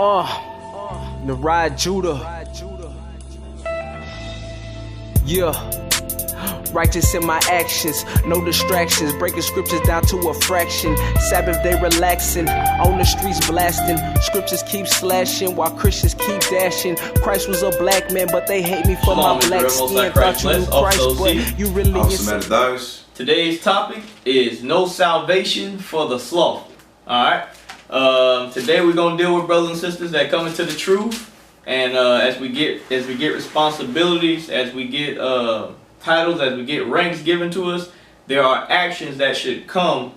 The ride Judah. Yeah. Righteous in my actions, no distractions, breaking scriptures down to a fraction. Sabbath day relaxing, on the streets blasting. Scriptures keep slashing while Christians keep dashing. Christ was a black man, but they hate me for my black skin. Thought you knew Christ, but you really is. Today's topic is no salvation for the slothful. Alright. Today we're gonna deal with brothers and sisters that come into the truth. And as we get responsibilities, as we get titles, as we get ranks given to us, there are actions that should come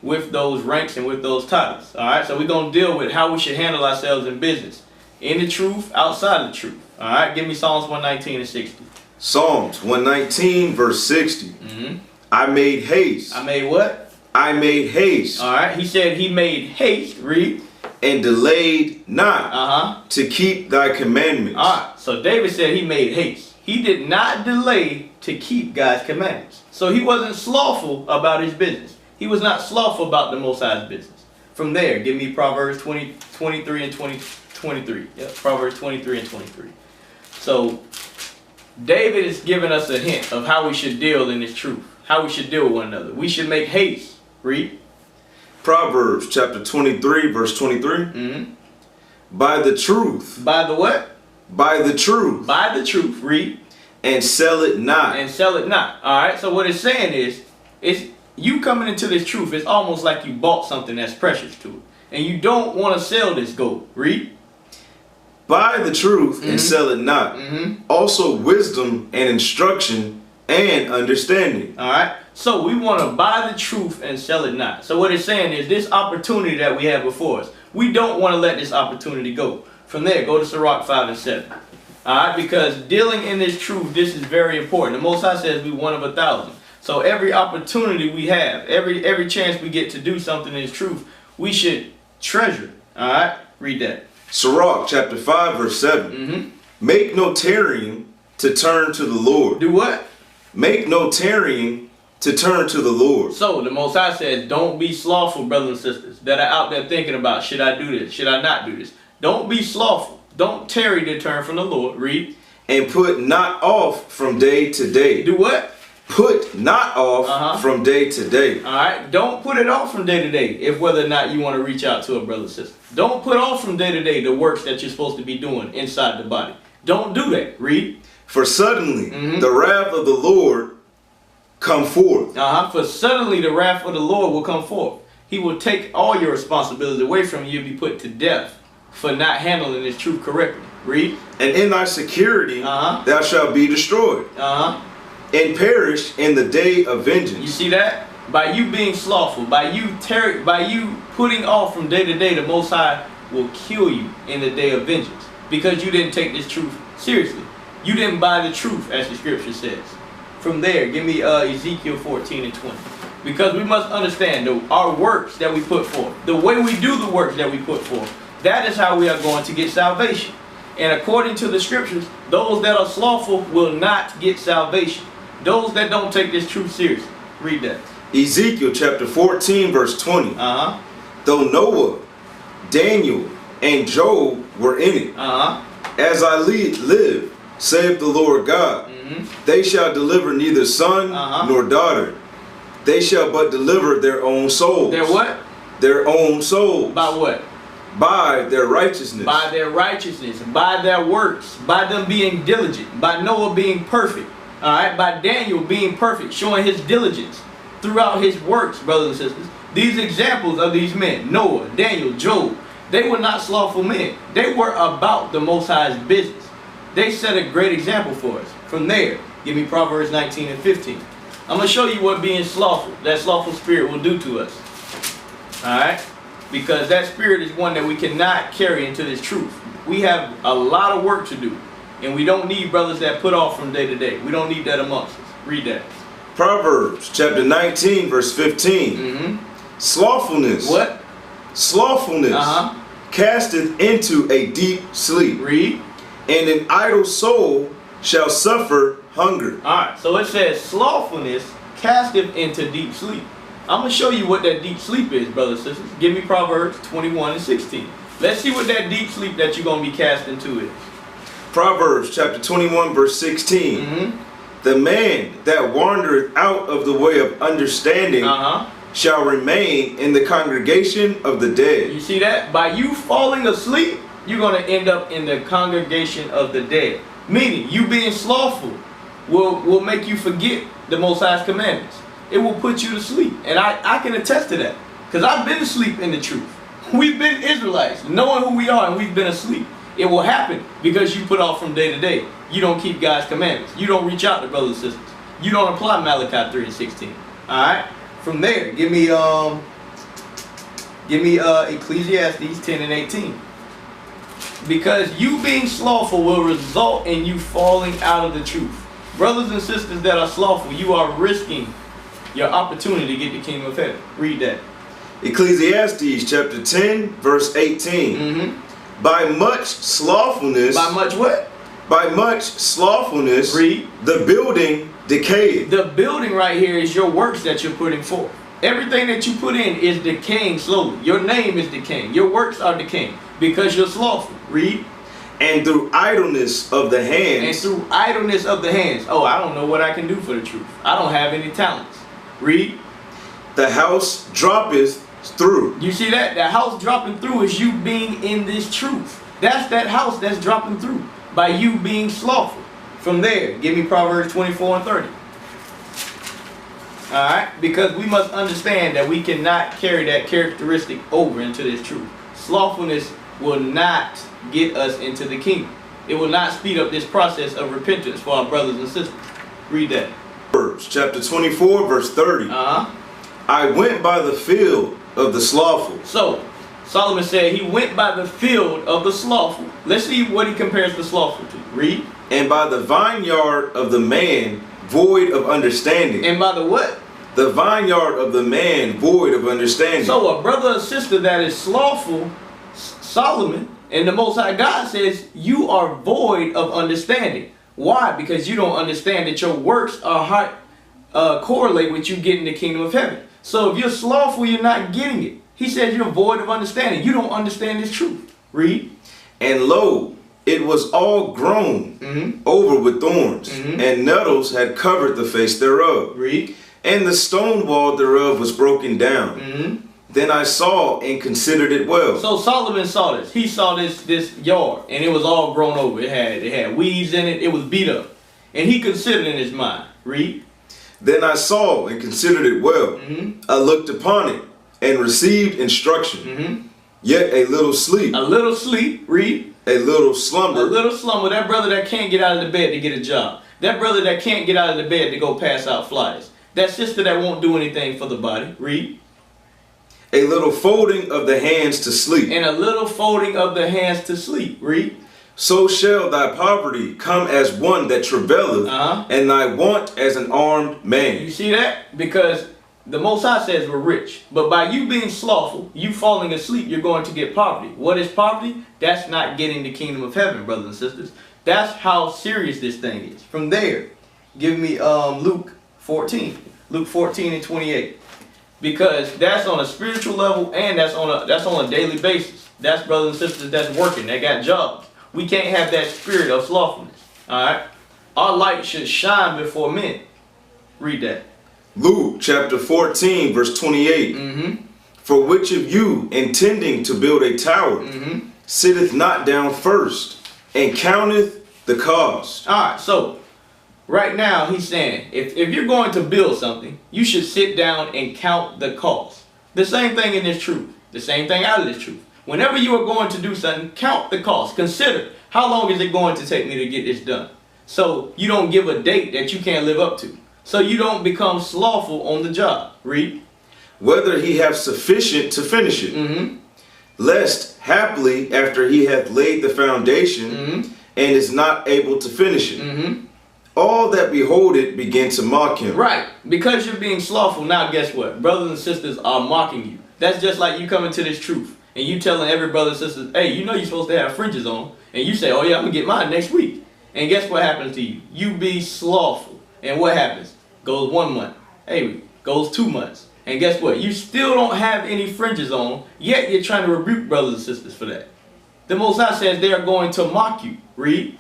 with those ranks and with those titles. Alright, so we're going to deal with how we should handle ourselves in business, in the truth, outside the truth. Alright, give me Psalms 119 and 60. Psalms 119 verse 60. I made haste. I made what? I made haste. Alright, he said he made haste, read. And delayed not to keep thy commandments. Alright, so David said he made haste. He did not delay to keep God's commandments. So he wasn't slothful about his business. He was not slothful about the Most High's business. From there, give me Proverbs 23 and 23. Yeah, Proverbs 23 and 23. So David is giving us a hint of how we should deal in this truth. How we should deal with one another. We should make haste. Read. Proverbs chapter 23 verse 23. By the truth. By the what? By the truth. By the truth. Read. And sell it not. And sell it not. Alright, so what it's saying is, it's you coming into this truth, it's almost like you bought something that's precious to it. And you don't want to sell this gold. Read. Buy the truth and sell it not. Also wisdom and instruction and understanding. Alright, so we want to buy the truth and sell it not. So what it's saying is this opportunity that we have before us, we don't want to let this opportunity go. From there, go to Sirach 5 and 7. Alright, because dealing in this truth, this is very important. The Most High says we one of 1,000. So every opportunity we have, every chance we get to do something in this truth, we should treasure. Alright, read that. Sirach chapter 5 verse 7. Make no tarrying to turn to the Lord. Do what? Make no tarrying to turn to the Lord. So the Most High says, don't be slothful, brothers and sisters, that are out there thinking about, should I do this? Should I not do this? Don't be slothful. Don't tarry to turn from the Lord. Read. And put not off from day to day. Do what? Put not off from day to day. Alright. Don't put it off from day to day if whether or not you want to reach out to a brother or sister. Don't put off from day to day the works that you're supposed to be doing inside the body. Don't do that. Read. For suddenly the wrath of the Lord come forth. For suddenly the wrath of the Lord will come forth. He will take all your responsibilities away from you. You'll be put to death for not handling this truth correctly. Read. And in thy security thou shalt be destroyed. And perish in the day of vengeance. You see that? By you being slothful, by you putting off from day to day, the Most High will kill you in the day of vengeance. Because you didn't take this truth seriously. You didn't buy the truth, as the scripture says. From there, give me Ezekiel 14 and 20. Because we must understand our works that we put forth. The way we do the works that we put forth. That is how we are going to get salvation. And according to the scriptures, those that are slothful will not get salvation. Those that don't take this truth seriously. Read that. Ezekiel chapter 14 verse 20. Though Noah, Daniel, and Job were in it, as I live, saith the Lord God, they shall deliver neither son nor daughter. They shall but deliver their own souls. Their what? Their own souls. By what? By their righteousness. By their righteousness. By their works. By them being diligent. By Noah being perfect. Alright? By Daniel being perfect. Showing his diligence throughout his works, brothers and sisters. These examples of these men, Noah, Daniel, Job, they were not slothful men. They were about the Most High's business. They set a great example for us. From there, give me Proverbs 19 and 15. I'm going to show you what being slothful, that slothful spirit will do to us. Alright? Because that spirit is one that we cannot carry into this truth. We have a lot of work to do. And we don't need brothers that put off from day to day. We don't need that amongst us. Read that. Proverbs chapter 19 verse 15. Slothfulness. What? Slothfulness casteth into a deep sleep. Read. And an idle soul shall suffer hunger. Alright, so it says slothfulness casteth into deep sleep. I'm going to show you what that deep sleep is, brothers and sisters. Give me Proverbs 21 and 16. Let's see what that deep sleep that you're going to be cast into is. Proverbs chapter 21 verse 16. The man that wandereth out of the way of understanding shall remain in the congregation of the dead. You see that? By you falling asleep, you're going to end up in the congregation of the dead. Meaning, you being slothful will make you forget the Most High's commandments. It will put you to sleep. And I can attest to that. Because I've been asleep in the truth. We've been Israelites, knowing who we are, and we've been asleep. It will happen because you put off from day to day. You don't keep God's commandments. You don't reach out to brothers and sisters. You don't apply Malachi 3 and 16. Alright? From there, give me Ecclesiastes 10 and 18. Because you being slothful will result in you falling out of the truth. Brothers and sisters that are slothful, you are risking your opportunity to get the kingdom of heaven. Read that. Ecclesiastes chapter 10 verse 18. By much slothfulness. By much what? By much slothfulness. Read. The building decayed. The building right here is your works that you're putting forth. Everything that you put in is decaying slowly. Your name is decaying. Your works are decaying because you're slothful. Read. And through idleness of the hands. And through idleness of the hands. Oh, I don't know what I can do for the truth. I don't have any talents. Read. The house droppeth through. You see that? The house dropping through is you being in this truth. That's that house that's dropping through by you being slothful. From there, give me Proverbs 24 and 30. Alright? Because we must understand that we cannot carry that characteristic over into this truth. Slothfulness will not get us into the kingdom. It will not speed up this process of repentance for our brothers and sisters. Read that. Proverbs chapter 24 verse 30. I went by the field of the slothful. So, Solomon said he went by the field of the slothful. Let's see what he compares the slothful to. Read. And by the vineyard of the man void of understanding. And by the what? The vineyard of the man void of understanding. So a brother or sister that is slothful, Solomon and the Most High God says you are void of understanding. Why? Because you don't understand that your works are correlate with you getting the kingdom of heaven. So if you're slothful, you're not getting it. He says you're void of understanding. You don't understand this truth. Read. And lo, it was all grown over with thorns, and nettles had covered the face thereof. Read. And the stone wall thereof was broken down. Then I saw and considered it well. So Solomon saw this. He saw this yard, and it was all grown over. It had weeds in it. It was beat up. And he considered in his mind. Read. Then I saw and considered it well. I looked upon it and received instruction. Yet a little sleep. A little sleep. Read. A little slumber. A little slumber. That brother that can't get out of the bed to get a job. That brother that can't get out of the bed to go pass out flyers. That sister that won't do anything for the body. Read. A little folding of the hands to sleep. And a little folding of the hands to sleep. Read. So shall thy poverty come as one that travaileth, and thy want as an armed man. You see that? Because the Most High says we're rich. But by you being slothful, you falling asleep, you're going to get poverty. What is poverty? That's not getting the kingdom of heaven, brothers and sisters. That's how serious this thing is. From there, give me Luke 14. Luke 14 and 28. Because that's on a spiritual level and that's on a daily basis. That's brothers and sisters that's working, that got jobs. We can't have that spirit of slothfulness. Alright? Our light should shine before men. Read that. Luke chapter 14 verse 28. For which of you intending to build a tower sitteth not down first and counteth the cost? Alright, so right now he's saying if you're going to build something, you should sit down and count the cost. The same thing in this truth. The same thing out of this truth. Whenever you are going to do something, count the cost. Consider, how long is it going to take me to get this done? So you don't give a date that you can't live up to. So you don't become slothful on the job. Read. Whether he have sufficient to finish it. Lest haply after he hath laid the foundation and is not able to finish it. All that behold it begin to mock him. Right. Because you're being slothful, now guess what? Brothers and sisters are mocking you. That's just like you coming to this truth. And you telling every brother and sister, hey, you know you're supposed to have fringes on. And you say, oh yeah, I'm going to get mine next week. And guess what happens to you? You be slothful. And what happens? Goes 1 month. Hey, goes 2 months. And guess what? You still don't have any fringes on, yet you're trying to rebuke brothers and sisters for that. The Most High says they are going to mock you. Read.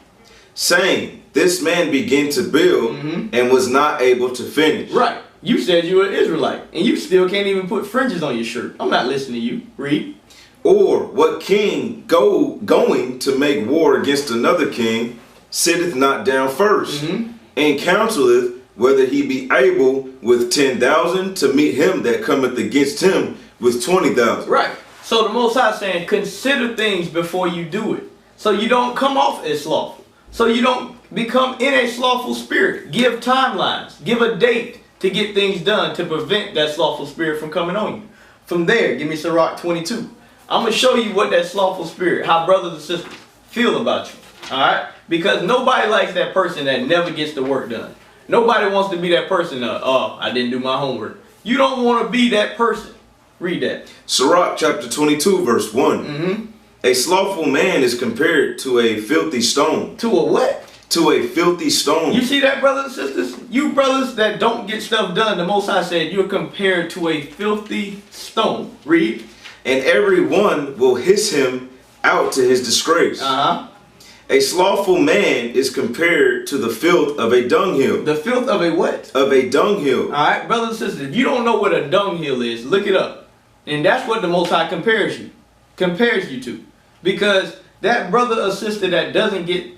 Saying, this man began to build and was not able to finish. Right. You said you were an Israelite, and you still can't even put fringes on your shirt. I'm not listening to you. Read. Or what king going to make war against another king sitteth not down first, and counseleth whether he be able with 10,000 to meet him that cometh against him with 20,000. Right. So the Most High saying, consider things before you do it, so you don't come off as slothful, so you don't become in a slothful spirit. Give timelines, give a date to get things done to prevent that slothful spirit from coming on you. From there, give me Sirach 22. I'm going to show you what that slothful spirit, how brothers and sisters feel about you. All right? Because nobody likes that person that never gets the work done. Nobody wants to be that person, oh, I didn't do my homework. You don't want to be that person. Read that. Sirach chapter 22 verse 1. A slothful man is compared to a filthy stone. To a what? To a filthy stone. You see that, brothers and sisters? You brothers that don't get stuff done, the Most High said you're compared to a filthy stone. Read. And every one will hiss him out to his disgrace. A slothful man is compared to the filth of a dunghill. The filth of a what? Of a dunghill. Alright, brothers and sisters, if you don't know what a dunghill is, look it up. And that's what the Most High compares you to. Because that brother or sister that doesn't get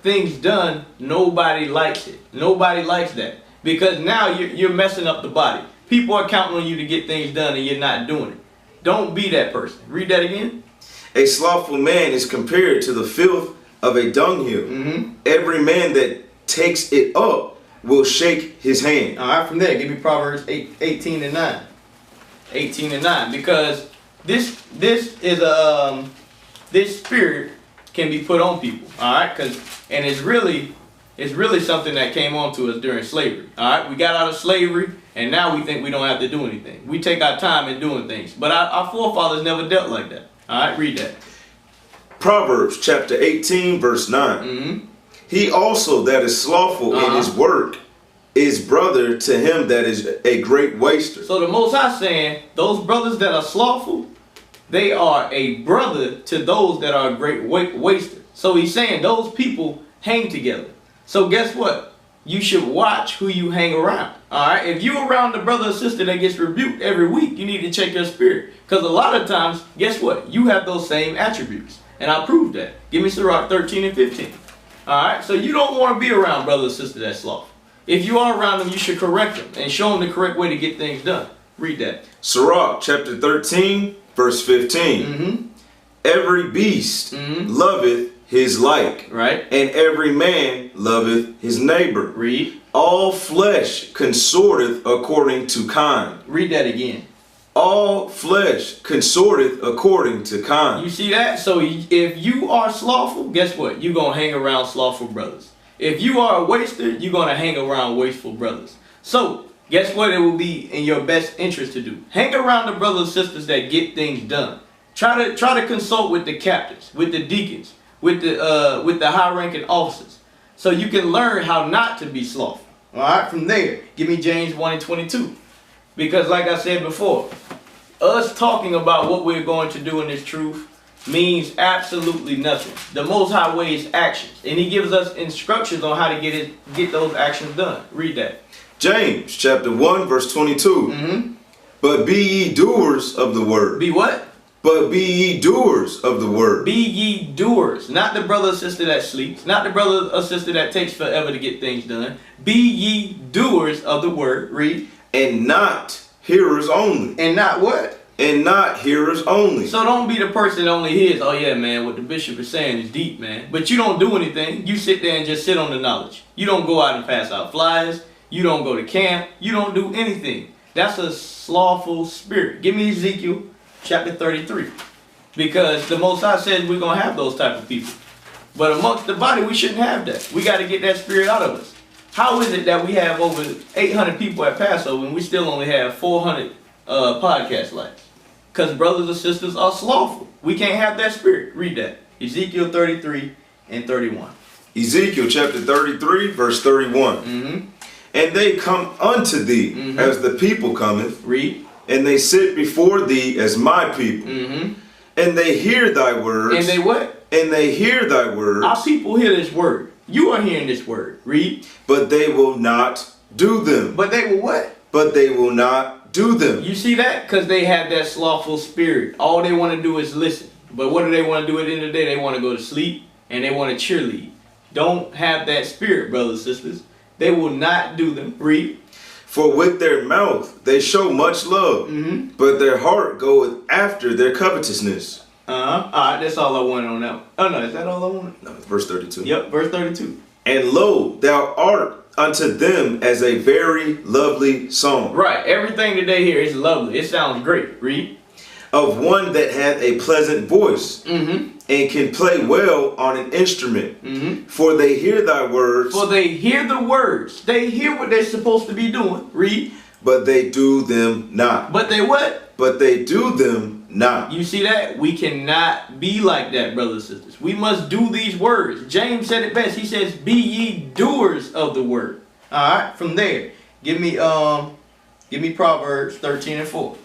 things done, nobody likes it. Nobody likes that. Because now you're messing up the body. People are counting on you to get things done and you're not doing it. Don't be that person. Read that again. A slothful man is compared to the filth of a dunghill. Every man that takes it up will shake his hand. All right, from there, give me Proverbs 18 and 9. 18 and 9. Because this spirit can be put on people. All right, and it's really something that came on to us during slavery. All right, we got out of slavery. And now we think we don't have to do anything. We take our time in doing things. But our forefathers never dealt like that. All right, read that. Proverbs chapter 18 verse 9. He also that is slothful in his work is brother to him that is a great waster. So the Most High saying, those brothers that are slothful, they are a brother to those that are a great waster. So he's saying those people hang together. So guess what? You should watch who you hang around. Alright? If you're around the brother or sister that gets rebuked every week, you need to check your spirit. Because a lot of times, guess what? You have those same attributes. And I proved that. Give me Sirach 13 and 15. Alright? So you don't want to be around brother or sister that's slothful. If you are around them, you should correct them and show them the correct way to get things done. Read that. Sirach chapter 13 verse 15. Every beast loveth his like, right? And every man loveth his neighbor. Read. All flesh consorteth according to kind. Read that again. All flesh consorteth according to kind. You see that? So if you are slothful, guess what? You're going to hang around slothful brothers. If you are a waster, you're going to hang around wasteful brothers. So guess what it will be in your best interest to do? Hang around the brothers and sisters that get things done. Try to consult with the captains, with the deacons, with the high-ranking officers, so you can learn how not to be slothful. All right, from there, give me James 1 and 22. Because like I said before, us talking about what we're going to do in this truth means absolutely nothing. The Most High way is actions, and He gives us instructions on how to get those actions done. Read that. James chapter 1 verse 22. But be ye doers of the word. Be what? But be ye doers of the word. Be ye doers. Not the brother or sister that sleeps. Not the brother or sister that takes forever to get things done. Be ye doers of the word. Read. And not hearers only. And not what? And not hearers only. So don't be the person that only hears, oh yeah, man, what the bishop is saying is deep, man. But you don't do anything. You sit there and just sit on the knowledge. You don't go out and pass out flyers. You don't go to camp. You don't do anything. That's a slothful spirit. Give me Ezekiel chapter 33. Because the Most High says we're going to have those type of people. But amongst the body, we shouldn't have that. We got to get that spirit out of us. How is it that we have over 800 people at Passover and we still only have 400 podcast likes? Because brothers and sisters are slothful. We can't have that spirit. Read that. Ezekiel 33 and 31. Ezekiel chapter 33 verse 31. And they come unto thee as the people cometh. Read. And they sit before thee as my people. And they hear thy words. And they what? And they hear thy words. Our people hear this word. You are hearing this word. Read. But they will not do them. But they will what? But they will not do them. You see that? Because they have that slothful spirit. All they want to do is listen. But what do they want to do at the end of the day? They want to go to sleep and they want to cheerlead. Don't have that spirit, brothers and sisters. They will not do them. Read. For with their mouth they show much love, but their heart goeth after their covetousness. All right, that's all I wanted on that one. Oh, no, is that all I wanted? No, verse 32. Yep, verse 32. And lo, thou art unto them as a very lovely song. Right, everything that they hear is lovely. It sounds great. Read. Of one that hath a pleasant voice, and can play well on an instrument. For they hear thy words. For they hear the words. They hear what they're supposed to be doing. Read. But they do them not. But they what? But they do them not. You see that? We cannot be like that, brothers and sisters. We must do these words. James said it best. He says, be ye doers of the word. All right, from there, give me Proverbs 13 and 4.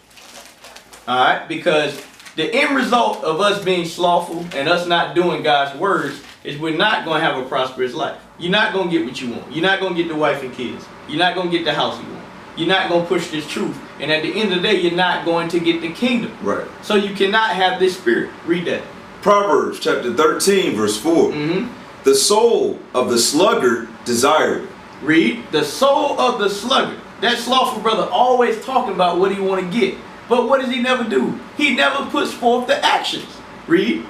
All right, because the end result of us being slothful and us not doing God's words is we're not going to have a prosperous life. You're not going to get what you want. You're not going to get the wife and kids. You're not going to get the house you want. You're not going to push this truth. And at the end of the day, you're not going to get the kingdom. Right. So you cannot have this spirit. Read that. Proverbs chapter 13 verse 4. The soul of the sluggard desired. Read. The soul of the sluggard. That slothful brother always talking about what he want to get. But what does he never do? He never puts forth the actions. Read.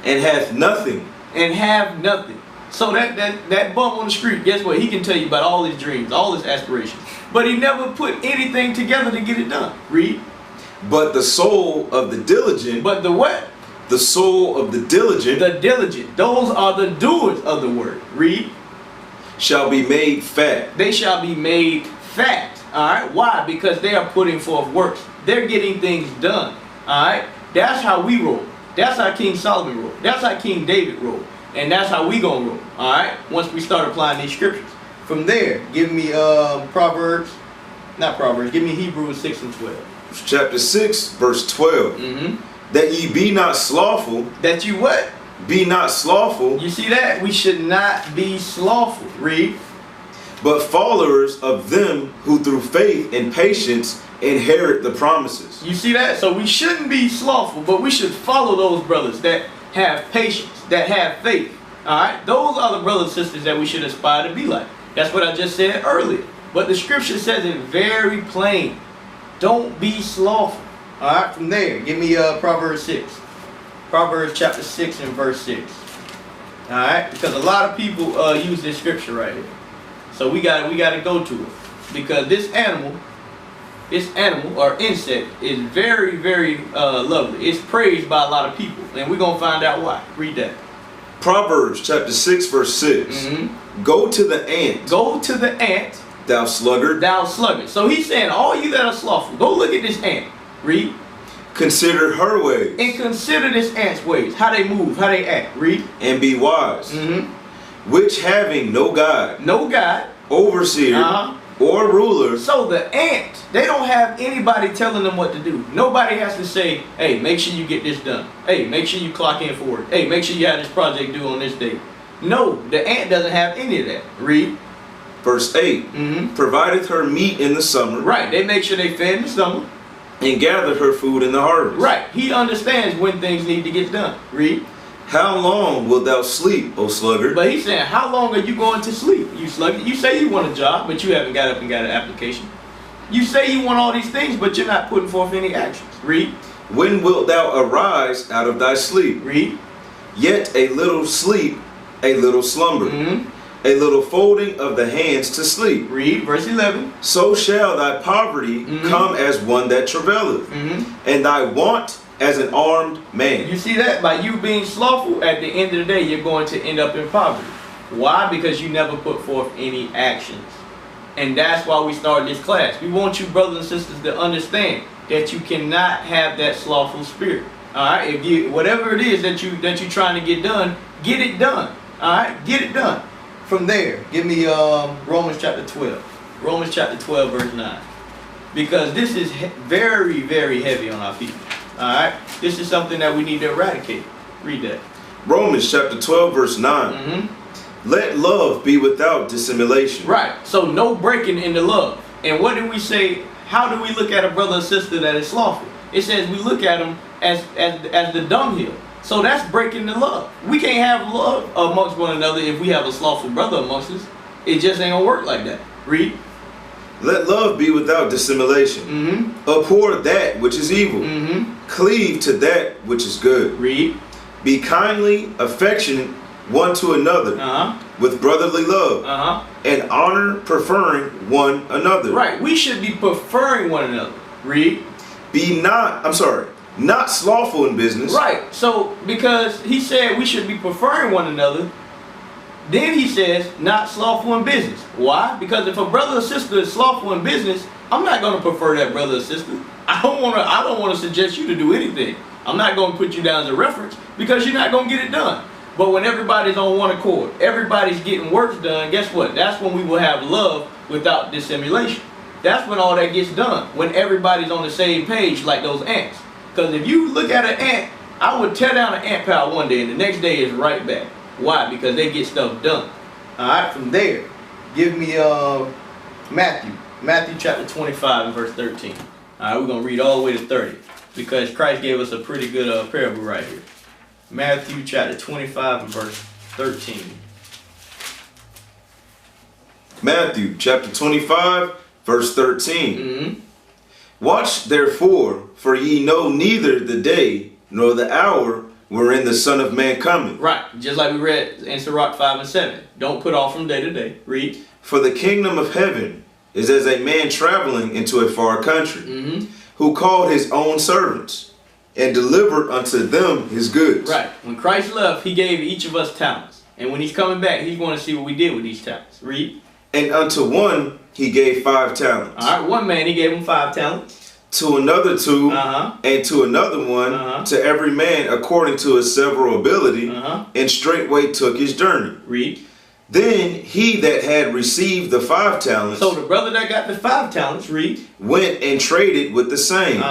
And hath nothing. And have nothing. So that bum on the street, guess what? He can tell you about all his dreams, all his aspirations. But he never put anything together to get it done. Read. But the soul of the diligent. But the what? The soul of the diligent. The diligent. Those are the doers of the word. Read. Shall be made fat. They shall be made fat. Alright. Why? Because they are putting forth works. They're getting things done. Alright. That's how we roll. That's how King Solomon rolled. That's how King David rolled. And that's how we gonna roll. Alright. Once we start applying these scriptures. From there, give me Proverbs. Not Proverbs. Give me Hebrews 6 and 12. Chapter 6 verse 12. That ye be not slothful. That you what? Be not slothful. You see that? We should not be slothful. Read. But followers of them who through faith and patience inherit the promises. You see that? So we shouldn't be slothful, but we should follow those brothers that have patience, that have faith. Alright? Those are the brothers and sisters that we should aspire to be like. That's what I just said earlier. But the scripture says it very plain. Don't be slothful. Alright? From there, give me Proverbs 6. Proverbs chapter 6 and verse 6. Alright? Because a lot of people use this scripture right here. So we gotta go to it. Because this animal or insect is very, very lovely. It's praised by a lot of people. And we're going to find out why. Read that. Proverbs chapter 6 verse 6. Go to the ant. Go to the ant. Thou sluggard. Thou sluggard. So he's saying, all you that are slothful, go look at this ant. Read. Consider her ways. And consider this ant's ways. How they move, how they act. Read. And be wise. Which having no guide. No guide. Overseer. Or ruler. So the ant, they don't have anybody telling them what to do. Nobody has to say, hey, make sure you get this done. Hey, make sure you clock in for work. Hey, make sure you have this project due on this date. No, the ant doesn't have any of that. Read. Verse 8. Provideth her meat in the summer. Right, they make sure they fed in the summer. And gathered her food in the harvest. Right, he understands when things need to get done. Read. How long wilt thou sleep, O sluggard? But he's saying, how long are you going to sleep, you sluggard? You say you want a job, but you haven't got up and got an application. You say you want all these things, but you're not putting forth any actions. Read. When wilt thou arise out of thy sleep? Read. Yet a little sleep, a little slumber. A little folding of the hands to sleep. Read. Verse 11. So shall thy poverty come as one that travaileth, and thy want as an armed man. You see that? By you being slothful, at the end of the day, you're going to end up in poverty. Why? Because you never put forth any actions. And that's why we started this class. We want you brothers and sisters to understand that you cannot have that slothful spirit. Alright? If you whatever it is that you're trying to get done, get it done. Alright? Get it done. From there, give me Romans chapter 12. Romans chapter 12 verse 9. Because this is very, very heavy on our people. Alright? This is something that we need to eradicate. Read that. Romans chapter 12, verse 9. Let love be without dissimulation. Right. So no breaking in the love. And what do we say? How do we look at a brother or sister that is slothful? It says we look at them as the dunghill. So that's breaking the love. We can't have love amongst one another if we have a slothful brother amongst us. It just ain't gonna work like that. Read. Let love be without dissimulation. Abhor that which is evil. Cleave to that which is good. Read. Be kindly affectionate one to another with brotherly love and honor, preferring one another. Right. We should be preferring one another. Read. Be not slothful in business. Right. So because he said we should be preferring one another, then he says not slothful in business. Why? Because if a brother or sister is slothful in business, I'm not going to prefer that brother or sister. I don't want to suggest you to do anything. I'm not going to put you down as a reference because you're not going to get it done. But when everybody's on one accord, everybody's getting works done, guess what? That's when we will have love without dissimulation. That's when all that gets done. When everybody's on the same page like those ants. Because if you look at an ant, I would tear down an ant pile one day and the next day is right back. Why? Because they get stuff done. Alright, from there, give me Matthew chapter 25 and verse 13. Alright, we're going to read all the way to 30. Because Christ gave us a pretty good parable right here. Matthew chapter 25 and verse 13. Matthew chapter 25, verse 13. Watch therefore, for ye know neither the day nor the hour wherein the Son of Man cometh. Right, just like we read in Sirach 5 and 7. Don't put off from day to day. Read. For the kingdom of heaven is as a man traveling into a far country, who called his own servants, and delivered unto them his goods. Right. When Christ left, he gave each of us talents. And when he's coming back, he's going to see what we did with these talents. Read. And unto one he gave 5 talents. Alright, one man he gave him 5 talents. To another 2, and to another 1, to every man according to his several ability, and straightway took his journey. Read. Then he that had received the 5 talents, so the brother that got the 5 talents, read, went and traded with the same,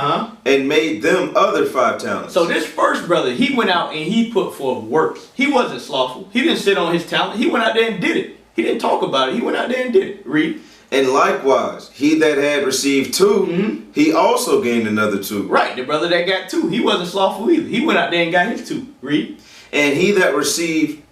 and made them other 5 talents. So this first brother, he went out and he put forth works. He wasn't slothful. He didn't sit on his talent. He went out there and did it. He didn't talk about it. He went out there and did it. Read. And likewise, he that had received 2, he also gained another 2. Right, the brother that got 2, he wasn't slothful either. He went out there and got his 2. Read. And he that received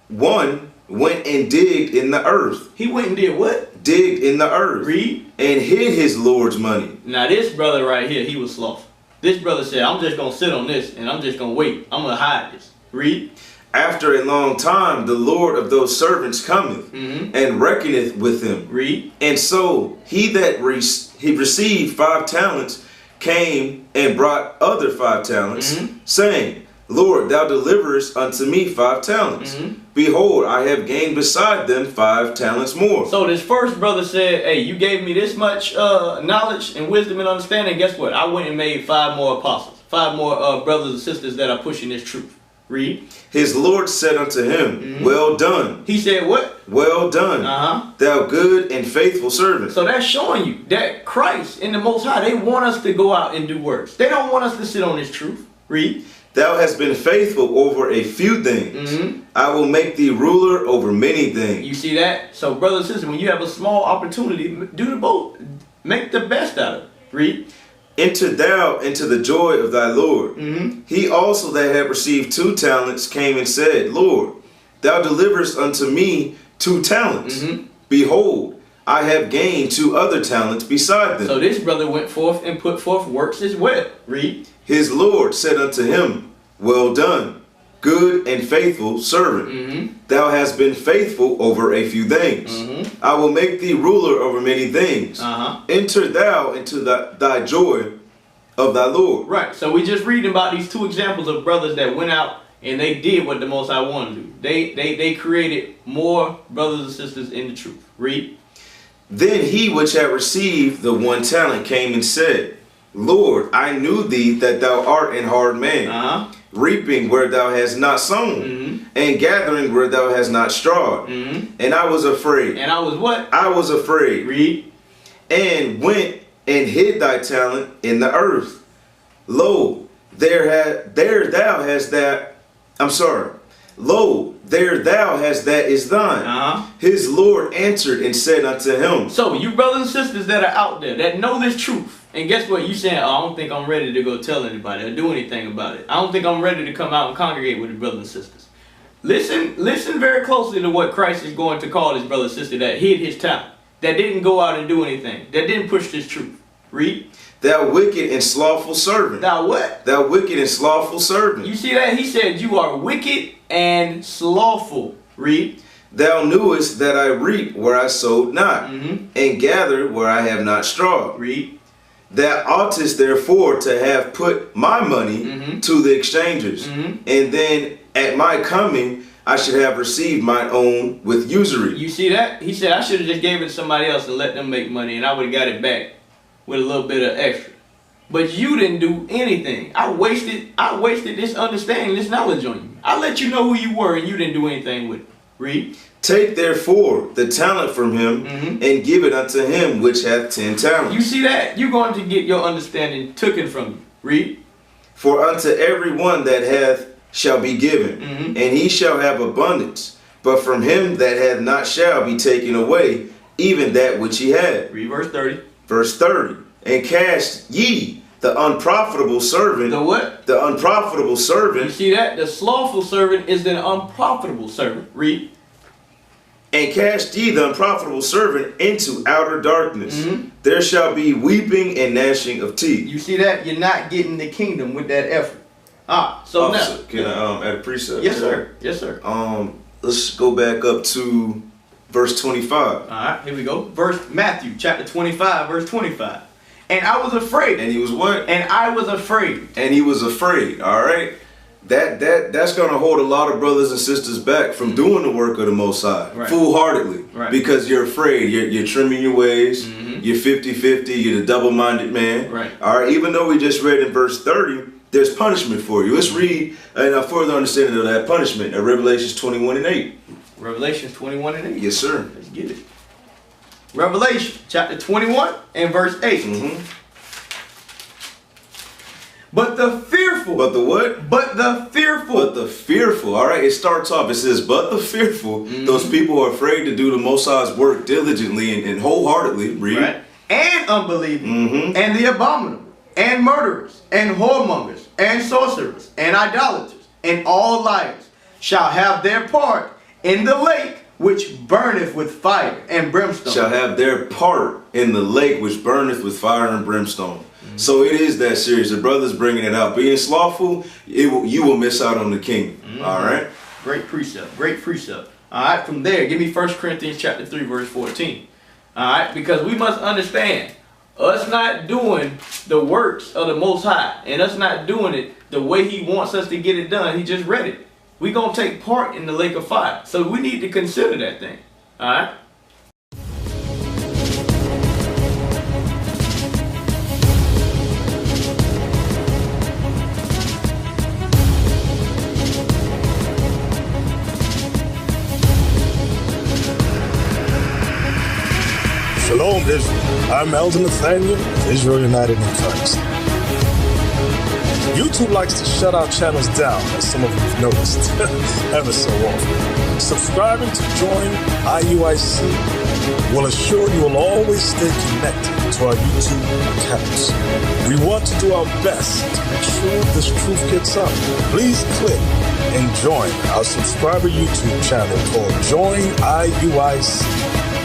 1 went and digged in the earth. He went and did what? Digged in the earth. Read. And hid his Lord's money. Now this brother right here, he was slothful. This brother said, I'm just going to sit on this and I'm just going to wait. I'm going to hide this. Read. After a long time, the Lord of those servants cometh, and reckoneth with them. Read. And so he that he received 5 talents came and brought other 5 talents, saying, Lord, thou deliverest unto me 5 talents. Behold, I have gained beside them 5 talents more. So this first brother said, hey, you gave me this much knowledge and wisdom and understanding. Guess what? I went and made 5 more apostles, 5 more brothers and sisters that are pushing this truth. Read. His Lord said unto him, well done. He said what? Well done, thou good and faithful servant. So that's showing you that Christ and the Most High, they want us to go out and do works. They don't want us to sit on this truth. Read. Thou hast been faithful over a few things. I will make thee ruler over many things. You see that? So brothers and sisters, when you have a small opportunity, do the both. Make the best out of it. Read. Enter thou into the joy of thy Lord. He also that had received 2 talents came and said, Lord, thou deliverest unto me 2 talents. Behold, I have gained 2 other talents beside them. So this brother went forth and put forth works as well. Read. His Lord said unto him, well done, good and faithful servant. Thou hast been faithful over a few things. I will make thee ruler over many things. Enter thou into thy joy of thy Lord. Right. So we just reading about these 2 examples of brothers that went out and they did what the Most High wanted to do. They created more brothers and sisters in the truth. Read. Then he which had received the 1 talent came and said, Lord, I knew thee that thou art an hard man, reaping where thou hast not sown, and gathering where thou hast not strawed. And I was afraid. And I was what? I was afraid. Read. And went and hid thy talent in the earth. Lo, there thou hast that. I'm sorry. Lo, there thou hast that is thine. His Lord answered and said unto him. So you brothers and sisters that are out there that know this truth, and guess what? You saying, oh, I don't think I'm ready to go tell anybody or do anything about it. I don't think I'm ready to come out and congregate with the brothers and sisters. Listen very closely to what Christ is going to call his brother and sister that hid his talent, that didn't go out and do anything, that didn't push this truth. Read. Thou wicked and slothful servant. Thou what? Thou wicked and slothful servant. You see that? He said you are wicked and slothful. Read. Thou knewest that I reap where I sowed not, and gather where I have not strawed. Read. Thou oughtest therefore to have put my money to the exchangers, and then at my coming I should have received my own with usury. You see that? He said I should have just gave it to somebody else and let them make money, and I would have got it back with a little bit of extra. But you didn't do anything. I wasted this understanding, this knowledge on you. I let you know who you were and you didn't do anything with it. Read. Take therefore the talent from him and give it unto him which hath 10 talents. You see that? You're going to get your understanding taken from you. Read. For unto every one that hath shall be given, and he shall have abundance. But from him that hath not shall be taken away even that which he had. Read verse 30. Verse 30. And cast ye the unprofitable servant. The what? The unprofitable servant. You see that? The slothful servant is the unprofitable servant. Read. And cast ye the unprofitable servant into outer darkness. There shall be weeping and gnashing of teeth. You see that? You're not getting the kingdom with that effort. So Officer, now. Can I add a precept? Yes, sir. Yes, sir. Let's go back up to verse 25. All right, here we go. Matthew chapter 25, verse 25. And I was afraid. And he was what? And I was afraid. And he was afraid. All right. That's gonna hold a lot of brothers and sisters back from doing the work of the Most High, full-heartedly, because you're afraid. You're trimming your ways. You're 50-50. You're the double-minded man. Right. All right. Even though we just read in verse 30, there's punishment for you. Let's read a further understanding of that punishment in Revelations 21:8. Revelation 21:8. Yes, sir. Let's get it. Revelation chapter 21 and verse 8. But the fearful. But the what? But the fearful. But the fearful. All right. It starts off. It says, but the fearful. Those people who are afraid to do the Most High's work diligently and wholeheartedly. Read. Right. And unbelieving. And the abominable. And murderers. And whoremongers. And sorcerers. And idolaters. And all liars shall have their part in the lake which burneth with fire and brimstone. Shall have their part in the lake which burneth with fire and brimstone. So it is that serious. The brother's bringing it out. Being slothful, you will miss out on the kingdom. All right? Great precept. Great precept. All right, from there, give me 1 Corinthians chapter 3, verse 14. All right, because we must understand, us not doing the works of the Most High, and us not doing it the way he wants us to get it done, he just read it. We're going to take part in the lake of fire. So we need to consider that thing. All right? Shalom, Israel. I'm Elder Nathaniel of Israel United in Christ. YouTube likes to shut our channels down, as some of you have noticed, ever so often. Subscribing to join IUIC will assure you will always stay connected to our YouTube accounts. We want to do our best to make sure this truth gets out. Please click and join our subscriber YouTube channel called Join IUIC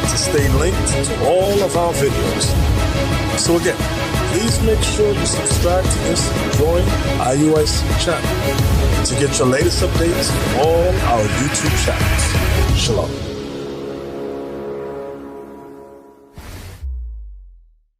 to stay linked to all of our videos. So again, please make sure you subscribe to this and join IUIC channel to get your latest updates from all our YouTube channels. Shalom.